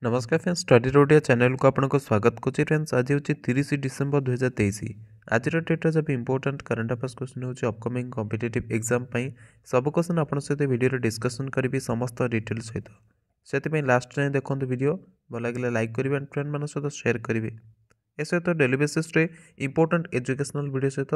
नमस्कार friends, study रोडिया channel को आपको स्वागत करुच्ची। फ्रेंड्स आज हूँ 30 डिसेम्बर 2023। आज डेट्रे जब इंपोर्टाट करंट अफेयर्स क्वेश्चन हो अपकमिंग कॉम्पिटिटिव एग्जाम सब क्वेश्चन आपन सहित वीडियो डिस्कसन करी समस्त डिटेल सहित से लास्ट जाए देखो वीडियो भल लगे लाइक करेंगे एंड फ्रेंड मान सहित शेयर करेंगे। ए सहित daily basis important educational video सहित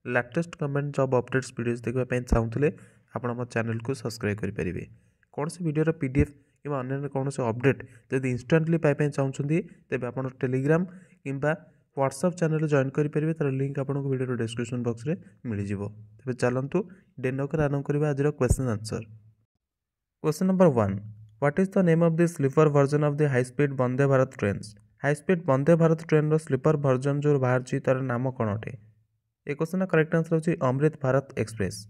latest government job updates video देखा चाहूँगे आप चैनल को सब्सक्राइब करेंगे। कौन सी वीडियो पीडीएफ कि अन्य कौन से अपडेट जब इंस्टाटली पाइप चाहते तेज आप टेलीग्राम कि व्हाट्सएप चैनल जॉइन करेंगे तार लिंक आपको वीडियो डिस्क्रिप्शन बॉक्स में मिल जाव। तेज चलतु डेनकर आरंभ करवा आज question answer. Question number 1, what is the name of the sleeper version of the high speed Vande Bharat trains. High speed Vande Bharat train sleeper version जो बाहर तार नाम कौन अटे। ये क्वेश्चन करेक्ट आंसर होची Amrit Bharat express.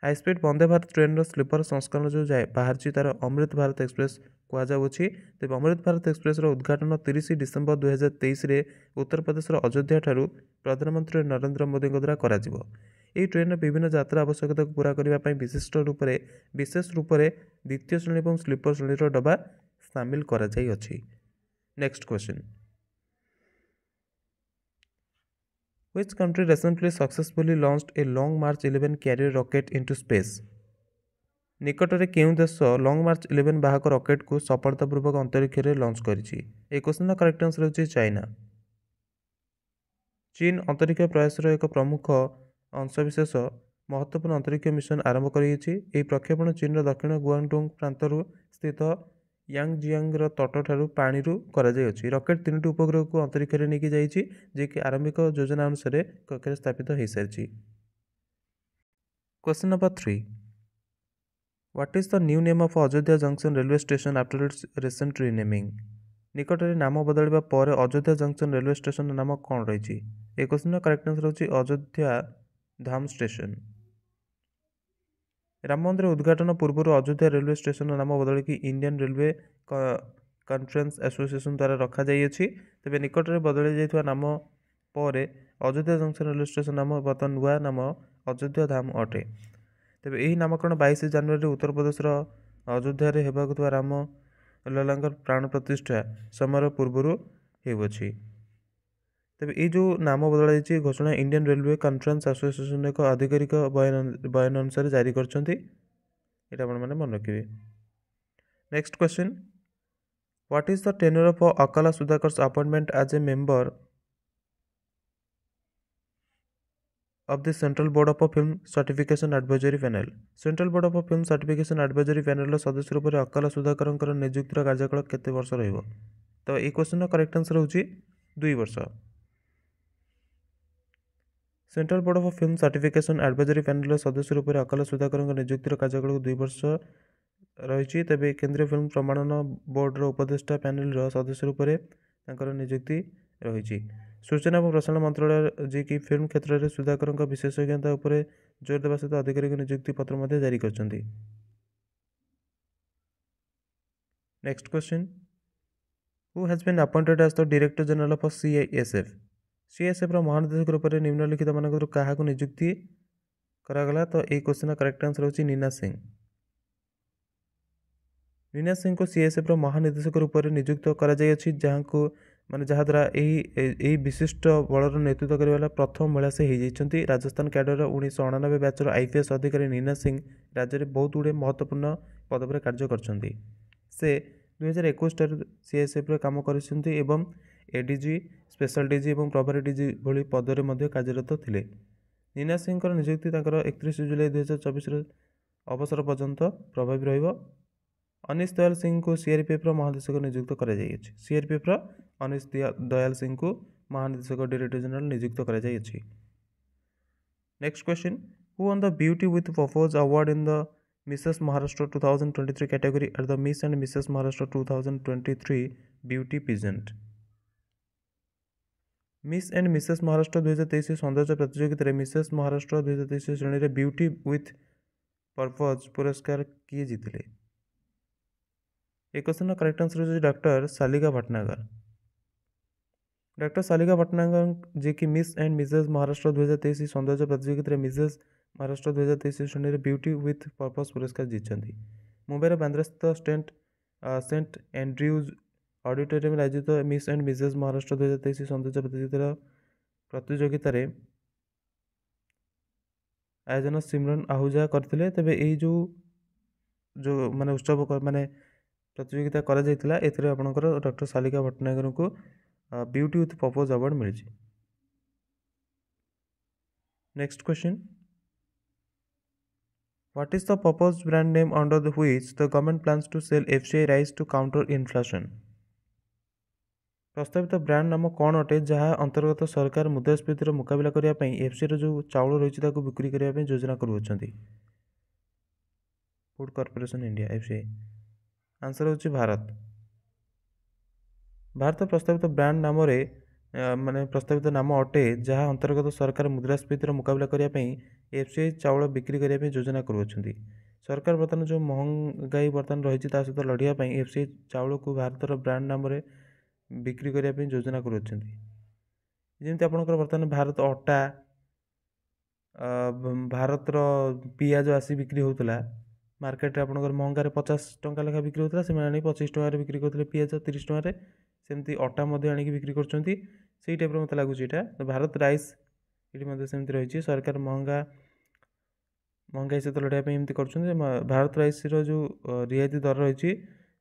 High speed Vande Bharat train sleeper संस्करण जो जाए बाहर तार अमृत भारत एक्सप्रेस कहुच्छी। तेज अमृत भारत एक्सप्रेस उद्घाटन 30 डिसेम्बर 2023 उत्तर प्रदेश अयोध्या ठारू प्रधानमंत्री नरेंद्र मोदी द्वारा करा। यह ट्रेन विभिन्न यात्रा आवश्यकता को पूरा करने विशेष रूप से द्वितीय श्रेणी और स्लीपर श्रेणी डब्बा सामिल करा जाई अछि। Next question, Which country recently successfully launched a Long March 11 carrier rocket into space? निकटरे केउं देश लॉन्ग मार्च 11 बाहक रॉकेट को सफलतापूर्वक अंतरिक्ष में लॉन्च करिछि। ए क्वेश्चन करेक्ट आंसर होछि चाइना। चीन अंतरिक्ष प्रयासर एक प्रमुख अंशविशेष महत्वपूर्ण अंतरिक्ष मिशन आरंभ करिछि। एही प्रक्षेपण चीन दक्षिण गुआंगडोंग प्रांतरु स्थित यांगजियांग तट ठारू पानी करा जाय अछि। रॉकेट 3टी उपग्रह को अंतरिक्ष में लेके जाइछि जे कि आरंभिक योजना अनुसार कक्षरे स्थापित हो सारी। Question number 3, what is the new name of Ayodhya junction railway station after its recent renaming. निकटरे नाम बदलवा पर अयोध्या जंक्शन रेलवे स्टेशन नाम कौन रही। एक क्वेश्चन करेक्ट आंसर होछि अयोध्या धाम स्टेशन। राम मंदिर उद्घाटन पूर्व अयोध्या रेलवे स्टेशन नाम बदल कि इंडियन रेलवे कॉन्फ्रेंस एसोसिएशन द्वारा रखा जाइए। तेज निकट में बदल जाइए नाम पर अयोध्या जंक्शन रेलवे स्टेशन नाम बर्तमान नुआ नाम अयोध्या धाम अटे। तेज यही नामकरण 22 जनवरी उत्तर प्रदेश अयोध्या होगा राम लल्ला प्राण प्रतिष्ठा समय पूर्वर होउछि। तेज ये जो नाम बदल घोषणा इंडियन रेलवे कॉन्फ्रेंस एसोसिएशन एक आधिकारिक बयान अनुसार जारी करछंती। एटा आपण माने मन रखिबे। Next question, what is the tenure of Akkala Sudhakar's appointment as a member of the Central Board of Film Certification Advisory Panel। Central board of film certification advisory panel सदस्य रूप से अकाला सुधाकर नियुक्तिर कार्यकाल केते वर्ष रहिबो। तो ये क्वेश्चन करेक्ट आंसर होची 2 वर्ष। Central board of film certification advisory panel सदस्य रूप से अकाला सुधाकर नियुक्तिर कार्यकाल 2 वर्ष रही। तेज केंद्रीय फिल्म प्रमाणन बोर्डर उपदेष्टा पैनल सदस्य रूप से नियुक्ति रही। सूचना और प्रसारण मंत्रालय जी की फिल्म क्षेत्र में सुधाकर विशेषज्ञता उपर जोर देवा सहित आधिकारिक नियुक्ति पत्र जारी करछंती। Next question, who has been appointed as the director general of CISF. CISF महानिदेशक रूप से निम्नलिखित मानक क्या नियुक्ति करागला। तो ये क्वेश्चन करेक्ट आंसर होची नीना सिंह। नीना सिंह को सीआईएसएफ महानिदेशक रूप से नियुक्त करा जाय अछि, जहां को माने जहाद्वारा यही विशिष्ट बलर नेतृत्व करने प्रथम महिला से होती। राजस्थान कैडर 1999 बैचर आईपीएस अधिकारी नीना सिंह राज्य में बहुत गुड़े महत्वपूर्ण पदवी कार्य करछंती। से 2021 सीआईएसएफ काम करछंती एवं एडीजी, स्पेशल डीजी और प्रभारी डीजी भली पदरे मध्य कार्यरत थिले। नीना सिंह नियुक्ति 31 जुलाई 2024 अवसर पर्यंत प्रभावी रहिबो। अनिश दयाल सिंह को सीआरपीएफ महानिदेशक नियुक्त करा जाइए। सीआरपीएफ अनिश दयाल सिंह को महानिदेशक डायरेक्टर जनरल नियुक्त करा जाइए। Next question, who one the beauty with purpose award in the Mrs Maharashtra 2023 category at the miss and Mrs Maharashtra 2023 beauty peasant. Miss and Mrs Maharashtra 2023 सौंदर्य प्रतियोगिता मिसेस महाराष्ट्र 2023 श्रेणी में ब्यूटी विथ पर्पज पुरस्कार किए जीतिले। एक क्वेश्चन करेक्ट आंसर होची डॉक्टर सालिका भटनागर। डॉक्टर सालिका भटनागर जी की miss and Mrs Maharashtra 2023 सौंदर्य प्रतियोगिता मिसेस महाराष्ट्र 2023 श्रेणी में ब्यूटी विथ पर्पज पुरस्कार जीतती। मुंबईर बांद्रा स्थित सेंट सेंट एंड्रयूज ऑडिटोरियम आयोजित मिस एंड मिसेस महाराष्ट्र 2023 सौंदर्य प्रतियोगितार आयोजन सिमरन आहूजा करते। तेबे यही जो माने उत्सव माने प्रतियोगिता करा जायतिला एथिरे आपनकर डॉक्टर शालिका भट्टनागर को ब्यूटी विथ पर्पज अवार्ड मिली। Next question, what is the purpose brand name under the which the government plans to sell FCI rice to counter inflation? प्रस्तावित ब्रांड नाम कौन अटे जहाँ अंतर्गत सरकार मुद्रास्फीतिर मुकाबला करने एफसीआई जो चाउल रही बिक्री करने योजना करुँच। Food corporation India FCI. Answer होची भारत। भारत प्रस्तावित ब्रांड नाम माने प्रस्तावित नाम अटे जहाँ अंतर्गत सरकार मुद्रास्फीतिर मुकाबला करने एफसीआई चाउल बिक्री करने योजना करुँच। सरकार बर्तमान जो महंगाई बर्तमान रही सहित लड़ाई एफसीआई चाउल को भारतर ब्रांड नाम बिक्री करने योजना करुँच। जमी आपंकर बर्तमान भारत अटा भारतर पियाज आसी बिक्री होता मार्केट में आपंकर महंगार 50 टंका लेखा बिक्री होता से 25 टकर बिक्री करते पियाज 30 टकर सेमती अटा आनिक बिक्री कर टाइप मत लगुच। यहाँ भारत राइस ये सेमती रही सरकार महंगाई सहित लड़ाई एमती कर भारत राइस जो रियायती दर रही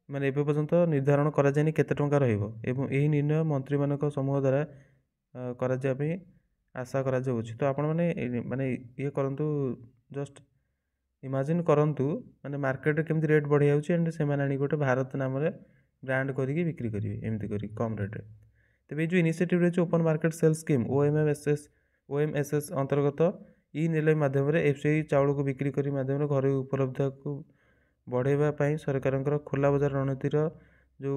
माने एबे पर्यंत निर्धारण करा जायनि केते टंका रहिबो एवं एही निर्णय मंत्री मानक समूह द्वारा करा जाय आशा करा जाउछि। तो आपण माने ये करंतु जस्ट इमेजिन करंतु माने मार्केट रे केमती रेट बढ़ि जाउछि एंड से माने आनी गोटे भारत नाम रे ब्रांड करिके बिक्री करिवे एमती करी कम रेट रे। तबे जो इनिशिएटिव रे ओपन मार्केट सेल स्कीम ओएमएसएस अंतर्गत ई नीलामी माध्यम रे एफसीआई चाउल को बिक्री करी माध्यम रे घर उपलब्धता को बढ़ावा सरकार खोला बजार रणनीतिर जो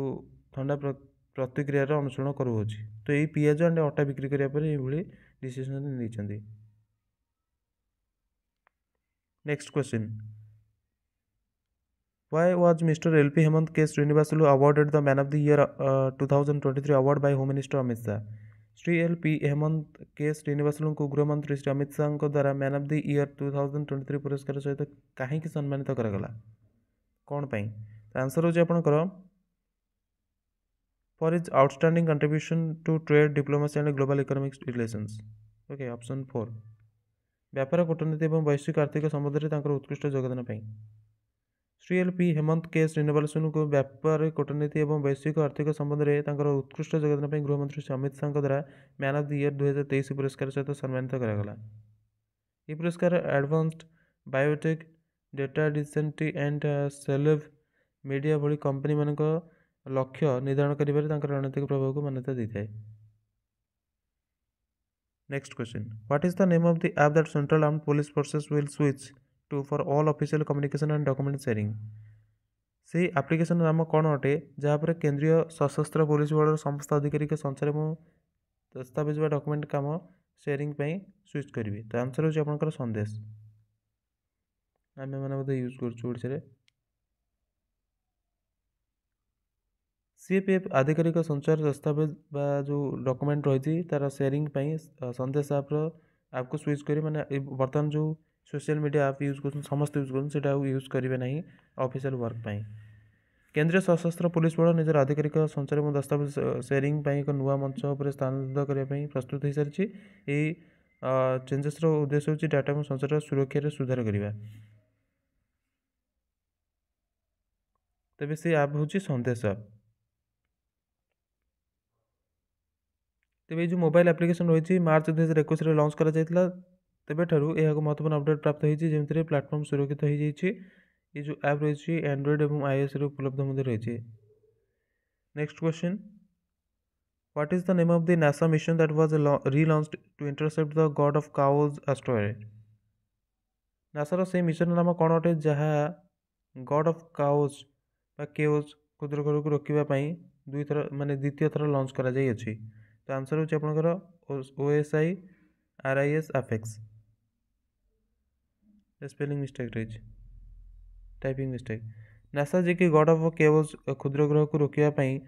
ठंडा प्रतिक्रियार अनुसरण करुँच। तो यही पियाज एंड अटा बिक्री करने डिसीजन नहीं। Next question, why was mister LP Hemant K Srinivasulu awarded the man of the year 2023 award by home minister Amit Shah? Shri LP Hemant K Srinivasulu को गृहमंत्री श्री अमित शाह द्वारा मैन ऑफ द ईयर 2023 पुरस्कार सहित कहीं सम्मानित करागला कौन पाई? आंसर होची आपनकर for his outstanding contribution to trade diplomacy and global economic relations. Okay, option 4 व्यापार कूटनीति और वैश्विक आर्थिक संबंध में उत्कृष्ट योगदान पाई। श्री एलपी हेमंत के श्रीनिवासन को व्यापार कूटनीति और वैश्विक आर्थिक संबंध में उत्कृष्ट योगदान गृहमंत्री श्री अमित शाह द्वारा मैन ऑफ द ईयर 2023 पुरस्कार सहित सम्मानित करागला। यह पुरस्कार एडवांस्ड बायोटेक डेटा डिसेंटी एंड सेलेव मीडिया भली कंपनी मान लक्ष्य निर्धारण कर रणनीतिक प्रभाव को मान्यता दी है। Next question, what is the name of the app that central armed police forces will switch to for all official communication and document sharing? से एप्लिकेशन नाम कौन अटे जहाँ पर केंद्रीय सशस्त्र पुलिस बल समस्त अधिकारी के संचार और दस्तावेज व डॉक्यूमेंट काम शेयरिंग स्विच करेंगे? तो आंसर होची आपनकर संदेश। आम मैंने बोधे यूज कर सीएपीएफ आधिकारिक संचार दस्तावेज बा जो डॉक्यूमेंट रही तार शेयरिंग संदेश ऐप को स्विच करी माने बर्तमान जो सोशल मीडिया ऐप यूज कर समस्त यूज कर यूज करेंगे ना ऑफिशियल वर्क पाई। केंद्रीय सशस्त्र पुलिस बल निजर आधिकारिक संचार और दस्तावेज शेयरिंग एक नुआ मंच पर स्थानांतरित करने प्रस्तुत हो सारी। चेंजेस उद्देश्य होची डाटा और संचार सुरक्षा सुधार करने। तेज से ऐप हूँ संदेश ऐप। तेज जो मोबाइल एप्लिकेशन रही मार्च 2021 लॉन्च करा जायतिला तेबे ठारू यह महत्वपूर्ण अपडेट प्राप्त होती जमीन प्लाटफर्म सुरक्षित हो जाए। ये जो ऐप रही एंड्रॉइड और आईओएस उपलब्ध रही। Next question, what is the name of the NASA mission that was relaunched to intercept the god of chaos asteroid? नासार से मिशन नाम कौन अटे जहाँ गॉड ऑफ काउज केओज क्षुद्र ग्रह को रोकने दुई थर माने द्वितीय थर लॉन्च करा जाई अछि। तो आंसर होची आपनकर OSI RIS apex. Spelling mistake रही, टाइपिंग मिस्टेक। नासा जी की गॉड ऑफ केओज क्षुद्र ग्रह को रोकने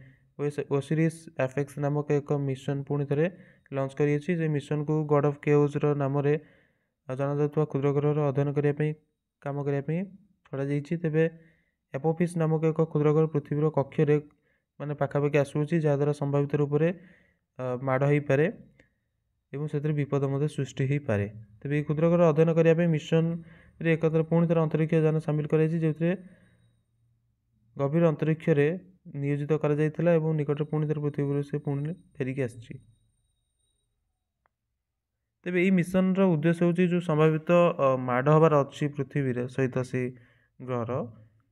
ओसिरिस अफेक्स नामक एक मिशन पुणी थे लॉन्च करी। मिशन को गॉड ऑफ केओज नाम जाना क्षुद्र ग्रह अध्ययन करने काम करने छड़ा जाइए। तेबे एपोफिस नामक एक क्षुद्रग्रह पृथ्वीर कक्षर माने पाखापाखि आसूची जहाँद्वारा संभावित रूप से माड़ हो पारे एवं से विपद सृष्टि हो पारे। तेज क्षुद्रग्रह अध्ययन करने मिशन रे एकत्र पुणी थर अंतरिक्ष यान सामिल कर गभीर अंतरिक्ष नियोजित कर निकट पुणी थर पृथ्वी से पुणी फेरिकी आसी। तेज यही मिशन उद्देश्य हूँ जो संभावित माड़ हबार अच्छी पृथ्वी सहित से ग्रहर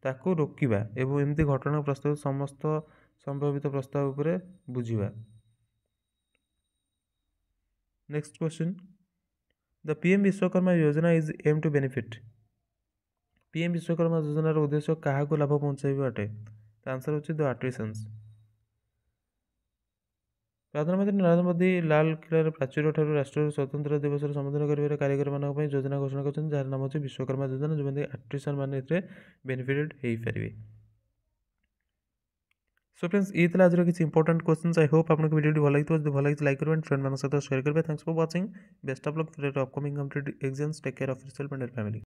ताकू रोकवा एवं एमती घटना प्रस्ताव समस्त संभावित प्रस्ताव उपरे बुझा। Next question, the PM Vishwakarma Yojana is aim to benefit. PM Vishwakarma योजनार उद्देश्य क्या लाभ पहुँचाइबा अटे? आंसर होची द आर्टिसंस। प्रधानमंत्री नरेंद्र मोदी लाल किलार प्राचीर ठार राष्ट्रीय स्वतंत्र दिवस संबोधन कर कारीगर मान योजना घोषणा कर जार नाम होची विश्वकर्मा योजना, जो आर्टिसन मैंने बेनिफिटेड हो पारे। सो फ्रेंड्स ये आज किसी इंपोर्टेंट क्वेश्चन। आई होप आपको वीडियो भल लगी भल लगी लाइक करेंगे, फ्रेंड मान सहित शेयर करेंगे। Thanks for watching, best of luck for upcoming competitive exams. Take care of yourself and your family.